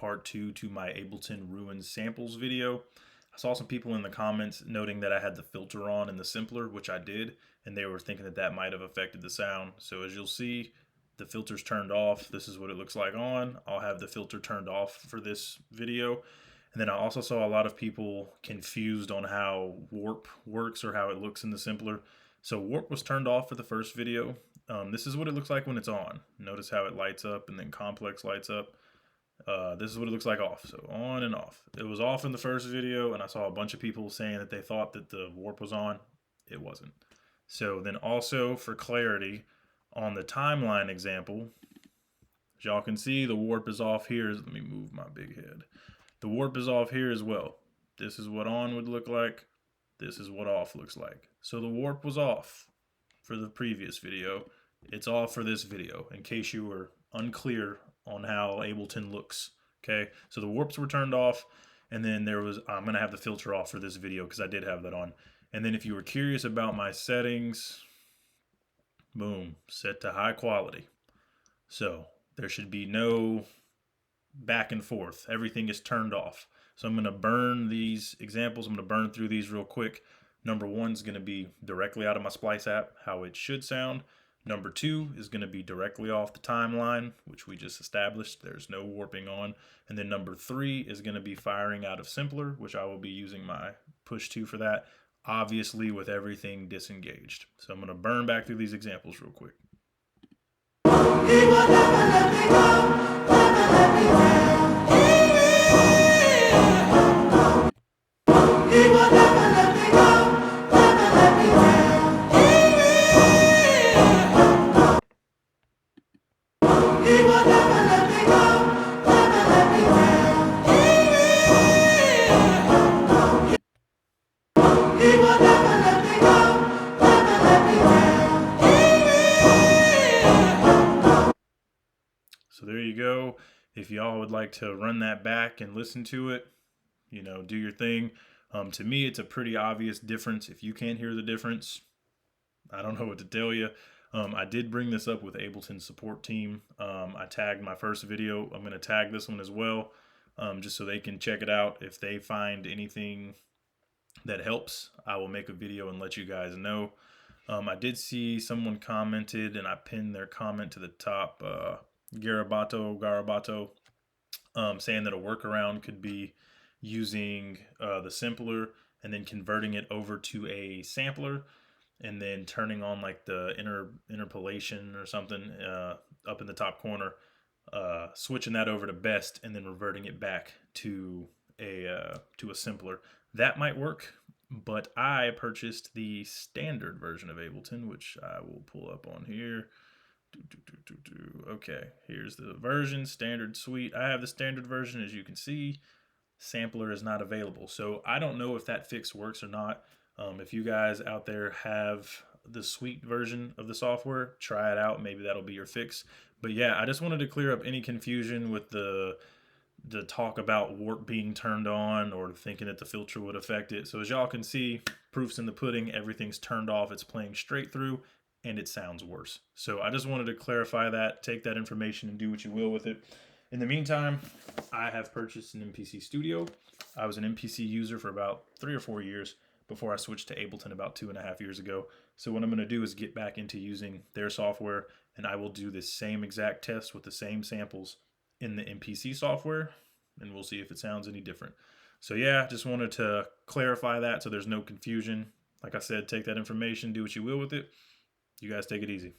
part 2 to my Ableton Ruins samples video. I saw some people in the comments noting that I had the filter on in the simpler, which I did, and they were thinking that that might have affected the sound. So as you'll see, the filter's turned off. This is what it looks like on. I'll have the filter turned off for this video. And then I also saw a lot of people confused on how warp works or how it looks in the simpler. So warp was turned off for the first video. This is what it looks like when it's on. Notice how it lights up and then complex lights up. This is what it looks like off. So on and off. It was off in the first video, and I saw a bunch of people saying that they thought that the warp was on. It wasn't. So then also for clarity, on the timeline example, as y'all can see, the warp is off here. Let me move my big head. The warp is off here as well. This is what on would look like. This is what off looks like. So the warp was off for the previous video. It's off for this video, in case you were unclear on how Ableton looks. Okay, so the warps were turned off, and then I'm gonna have the filter off for this video because I did have that on. And then if you were curious about my settings, boom, set to high quality. So there should be no back and forth. Everything is turned off. So I'm gonna burn these examples. I'm gonna burn through these real quick. Number 1 is gonna be directly out of my Splice app, how it should sound. Number 2 is going to be directly off the timeline, which we just established. There's no warping on. And then number 3 is going to be firing out of Simpler, which I will be using my push 2 for that, obviously with everything disengaged. So I'm going to burn back through these examples real quick. He will never let me go, never let me down. He will never let me go, never let me down. He will never let me go, never let me down. He will never let me go, never let me down. So there you go. If y'all would like to run that back and listen to it, you know, do your thing. To me, it's a pretty obvious difference. If you can't hear the difference, I don't know what to tell you. I did bring this up with Ableton support team. I tagged my first video. I'm going to tag this one as well, just so they can check it out. If they find anything that helps, I will make a video and let you guys know. I did see someone commented, and I pinned their comment to the top, Garabato, saying that a workaround could be using the simpler and then converting it over to a sampler, and then turning on like the interpolation or something up in the top corner, switching that over to best, and then reverting it back to a simpler. That might work, but I purchased the standard version of Ableton, which I will pull up on here. Okay, here's the version, standard suite. I have the standard version, as you can see. Sampler is not available, so I don't know if that fix works or not. If you guys out there have the suite version of the software, try it out. Maybe that'll be your fix. But yeah, I just wanted to clear up any confusion with the talk about warp being turned on or thinking that the filter would affect it. So as y'all can see, proof's in the pudding. Everything's turned off. It's playing straight through, and it sounds worse. So I just wanted to clarify that. Take that information and do what you will with it. In the meantime, I have purchased an MPC Studio. I was an MPC user for about 3 or 4 years before I switched to Ableton about 2.5 years ago. So what I'm going to do is get back into using their software, and I will do the same exact test with the same samples in the MPC software, and we'll see if it sounds any different. So yeah, just wanted to clarify that so there's no confusion. Like I said, take that information, do what you will with it. You guys take it easy.